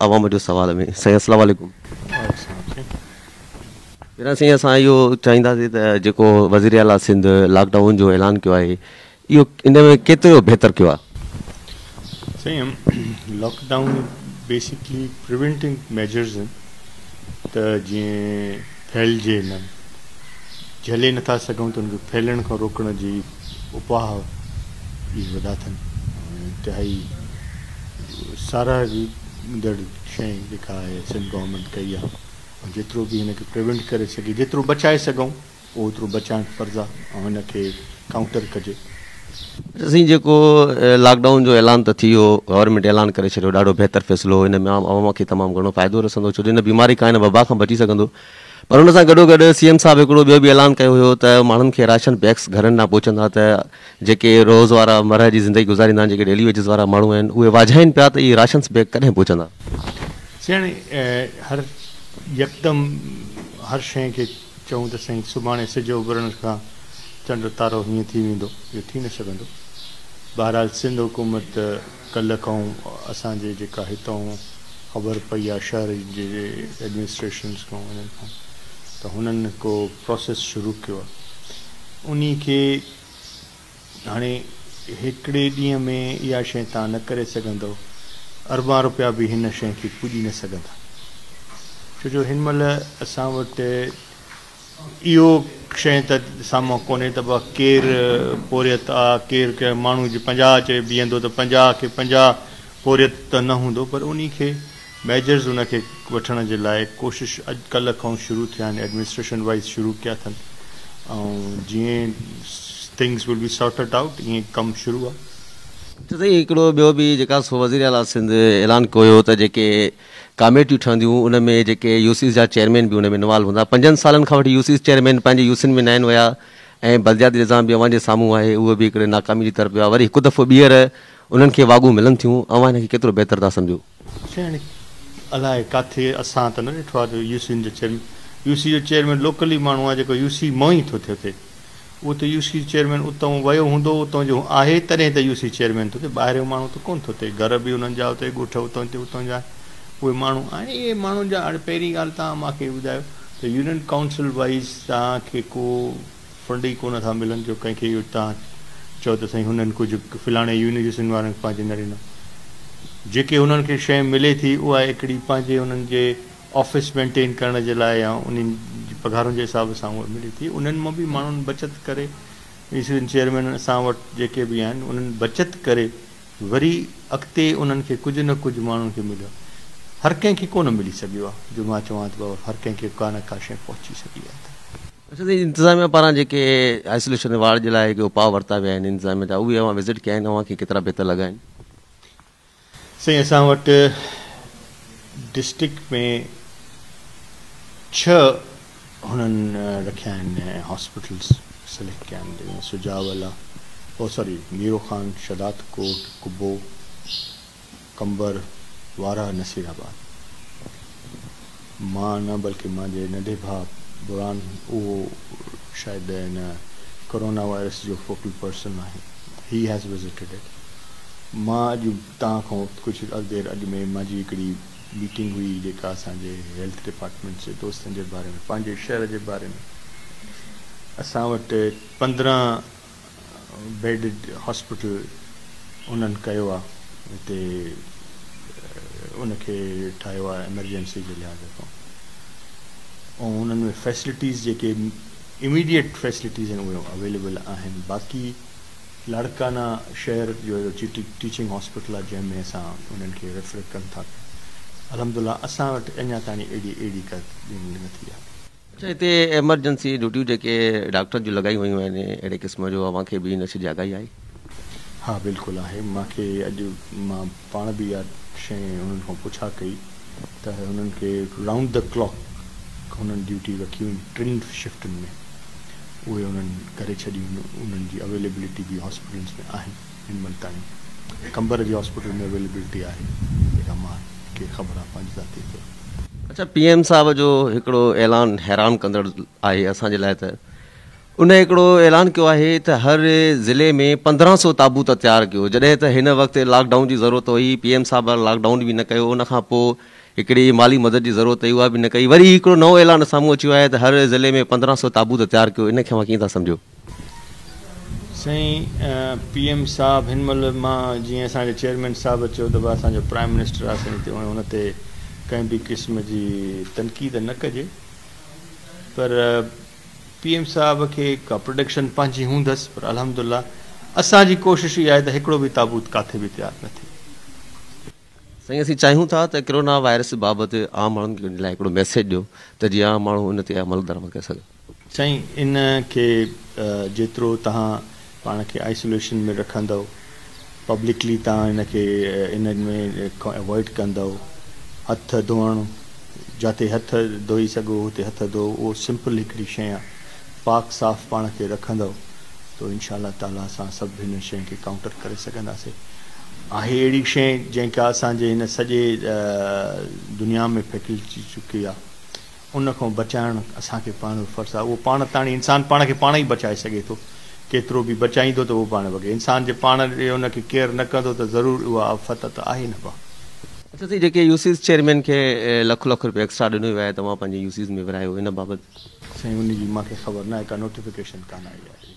आवाम जो सवाल में साईं अस्सलाम वालेकुम। पहिरां साईं असां इहो चाहींदासीं त जेको वज़ीर आला सिंध लॉकडाउन जो ऐलान कयो आहे इहो इन में केतिरो बहितर कयो आहे? साईं लॉकडाउन बेसिकली प्रिवेंटिंग मेजर्स आहिनि त जीअं फैलिजे न, झले नथा सघूं त उनखे फैलण खां रोकण जी उपाह इहे वॾा थियनि। इंतिहाई साराहींदड़ शइ जेका आहे सिंध गवर्नमेंट कई आहे, जेतिरो बि हिनखे प्रिवेंट करे सघे, जेतिरो बचाए सघूं ओतिरो बचाइण फर्ज़ु आहे ऐं हिनखे काउंटर कजे। असीं जेको लॉकडाउन जो ऐलान त थी वियो, गवर्नमेंट ऐलान करे छॾियो, ॾाढो बहितर फ़ैसिलो, हिन में आवाम खे तमामु घणो फ़ाइदो रसंदो, छो जो हिन बीमारी खां हिन वबा खां बची सघंदो। पर हुन सां गॾोगॾु सीएम साहिबु हिकिड़ो ॿियो बि ऐलान कयो हुयो त माण्हुनि खे राशन बैग्स घरनि न पहुचंदा, त जेके रोज़ वारा मरह जी ज़िंदगी गुज़ारींदा आहिनि, जेके डेली वेजिस वारा माण्हू आहिनि, उहे वाझाइनि पिया त इहे राशन बैग कॾहिं पहुचंदा? साईं हर यकदमि हर शइ खे चऊं त साईं सुभाणे सिज उभरण खां चंड तारो हीअं थी वेंदो, इहो थी न सघंदो। बहरहाल सिंध हुकूमत कल्ह खां असांजे जेका हितां ख़बर पई आहे शहर जे एडमिनिस्ट्रेशन्स खां उन्हनि खां, त हुननि को प्रोसेस शुरू कयो आहे। उन खे हाणे हिकिड़े ॾींहं में इहा शइ तव्हां न करे सघंदव, अरबां रुपया बि हिन शइ खे पुॼी न सघंदा, छो जो हिन महिल असां वटि इहो शइ त साम्हूं कोन्हे त केरु पोरियत आहे, केरु माण्हू जे 50 चए बीहंदो त 50 खे 50 पोरियत त न हूंदो, पर उन खे मेजर्स उनखे वठण जे लाइ कोशिशि अॼुकल्ह खां शुरू थिया आहिनि, एडमिनिस्ट्रेशन वाइज़ शुरू कया अथनि, ऐं जीअं things will be sorted out ईअं कमु शुरू आहे। त साईं हिकिड़ो ॿियो बि जेका वज़ीर आला सिंध ऐलान कयो हुयो त जेके कमेटियूं ठहंदियूं उन में जेके यूसीस जा चेयरमैन बि उन में इन्वॉल्व हूंदा। 5 सालनि खां वठी यूसीस चेयरमैन पंहिंजे यूसिन में न आहिनि विया ऐं बलदियाती निज़ाम बि अव्हां जे साम्हूं आहे, उहो बि हिकिड़े नाकामी जी तरफ़ वियो आहे। वरी हिकु दफ़ो ॿीहर उन्हनि खे वागू मिलनि थियूं, अव्हां हिनखे केतिरो बहितर था सम्झो? हाणे अलाए किथे असां त न ॾिठो आहे यूसी जो चेयरमैन, यूसी जो चेयरमैन लोकली माण्हू आहे जेको यूसी मां ई थो थिए, उहो त यूसी चेयरमैन उतां वियो हूंदो, उतां जो आहे तॾहिं त यूसी चेयरमैन थो थिए, ॿाहिरियों माण्हू त कोन थो थिए, घर बि उन्हनि जा उते ॻोठ उतां जा उहे माण्हू आहिनि। इहे माण्हुनि जा हाणे पहिरीं ॻाल्हि तव्हां मूंखे ॿुधायो त यूनियन काउंसिल वाइज़ तव्हांखे को फंड ई कोन था मिलनि जो कंहिंखे इहो तव्हां चओ त साईं हुननि कुझु फलाणे यूनिवर्सिटियुनि वारनि पंहिंजे न ॾिनो। जेके हुननि खे शइ मिले थी उहा हिकिड़ी पंहिंजे हुननि जे ऑफिस मेंटेन करण जे लाइ या उन्हनि जी पघारुनि जे हिसाब सां उहा मिले थी, उन्हनि मां बि माण्हुनि बचति करे, यूनिवर्सिटी चेयरमैन असां वटि जेके बि आहिनि उन्हनि बचति करे वरी अॻिते उन्हनि खे कुझु न कुझु माण्हुनि खे मिलियो। हर कंहिंखे कोन मिली सघियो आहे, जो मां चवां थो हर कंहिंखे का न का शइ पहुची सघी आहे। अच्छा साईं, इंतिज़ामिया पारां जेके आइसोलेशन वार्ड जे लाइ उपाउ वरिता विया आहिनि इंतिज़ामिया जा, उहे अव्हां विज़िट कया आहिनि, अव्हांखे केतिरा बहितर लॻा आहिनि? साईं असां वटि डिस्ट्रिक्ट में 6 हुननि रखिया आहिनि हॉस्पिटल्स सिलेक्ट कया आहिनि, सुजावला मीरो खान, शदात कोट, कुब्बो, कंबर, वारा, नसीराबाद। मां न बल्कि मुंहिंजे नंढे भाउ बुरान, उहो शायदि हिन कोरोना वायरस जो फोकल पर्सन आहे, ही हैज़ विज़िटेड इट। मां अॼु तव्हां खां कुझु देरि अॼु में मुंहिंजी हिकिड़ी मीटिंग हुई जेका असांजे हेल्थ डिपार्टमेंट जे दोस्तनि जे बारे में, पंहिंजे शहर जे बारे में। असां वटि 15 बेडिड हॉस्पिटल उन्हनि कयो आहे, हिते उनखे ठाहियो आहे एमरजेंसी जे लिहाज़ खां, ऐं उन्हनि में फैसिलिटीज़ जेके इमीडिएट फैसिलिटीज़ आहिनि उहे अवेलेबल आहिनि। बाक़ी लाड़काना शहर जो टीचिंग हॉस्पिटल आहे जंहिंमें असां उन्हनि खे रेफर कनि था। अलहमदुलिल्लाह असां वटि अञा ताईं अहिड़ी का न थी आहे। अच्छा, हिते एमरजेंसी ड्यूटियूं जेके डॉक्टर जूं लॻाई वयूं आहिनि, अहिड़े क़िस्म जो अव्हांखे बि इन शइ जी आगाही आहे? हा बिल्कुलु आहे। मूंखे अॼु मां पाण बि इहा शइ हुननि खां पुछा कई त हुननि खे राउंड द क्लॉक हुननि ड्यूटी रखियूं 3 शिफ्टुनि में, उहे उन्हनि करे छॾियूं। उन्हनि जी अवेलेबिलिटी बि हॉस्पिटल्स में आहिनि हिन महिल ताईं। कंबर जी हॉस्पिटल में अवेलेबिलिटी आहे, जेका मां खे ख़बर आहे पंहिंजी ज़ाती ते। अच्छा, PM साहब जो हिकिड़ो ऐलान हैरान कंदड़ आहे असांजे लाइ, त उन हिकिड़ो ऐलान कयो आहे त हर ज़िले में 1500 ताबूत तयारु कयो, जॾहिं त हिन वक़्तु लॉकडाउन जी ज़रूरत हुई, PM साहब लॉकडाउन बि न कयो, उन खां पोइ हिकिड़ी माली मदद जी ज़रूरत हुई, उहा बि न कई, वरी हिकिड़ो नओं ऐलान साम्हूं अची वियो आहे त हर ज़िले में 1500 ताबूत तयारु कयो। इन खे मां कीअं था सम्झो? साईं PM साहब हिन महिल मां जीअं असांजे चेयरमैन साहब चयो त असांजो प्राइम मिनिस्टर आहे, साईं हुन ते कंहिं बि क़िस्म जी तनक़ीद न कजे, पर PM साहब खे का प्रोडक्शन पंहिंजी हूंदसि, पर अल्हम्दुलिल्लाह असांजी कोशिशि इहा आहे त हिकिड़ो बि ताबूत किथे बि तयारु न थिए। साईं असीं चाहियूं था त कोरोना वायरस बाबति आम माण्हुनि लाइ हिकिड़ो मैसेज ॾियो त जीअं आम माण्हू उन ते अमल दरामद करे सघे। साईं इन खे जेतिरो तव्हां पाण खे आइसोलेशन में रखंदव, पब्लिकली तव्हां इन खे इन में अवॉइड कंदव, हथ धोअणु जिते हथ धोई सघो हुते हथ धो, उहो सिंपल हिकिड़ी शइ आहे, पाक साफ़ पाण खे रखंदव तो इंशाअल्लाह ताला असां सभु हिन शइ खे काउंटर करे सघंदासीं। आहे अहिड़ी शइ जंहिंखां असांजे हिन सॼे दुनिया में फैलिजी चुकी आहे, उन खां बचाइणु असांखे पाण फ़र्ज़ु आहे। उहो पाण ताणी इंसानु पाण खे पाण ई बचाए सघे थो, केतिरो बि बचाईंदो त उहो पाण वॻे, इंसान जे पाण उनखे केयर न कंदो त ज़रूरु उहा आफ़त त आहे न पा। अच्छा साईं, जेके यूसीस चेयरमैन खे लख रुपया एक्स्ट्रा ॾिनो वियो आहे, तव्हां पंहिंजे यूसीस में विरायो, इन बाबति? साईं उनजी मूंखे ख़बर न आहे, का नोटिफिकेशन कान आई आहे।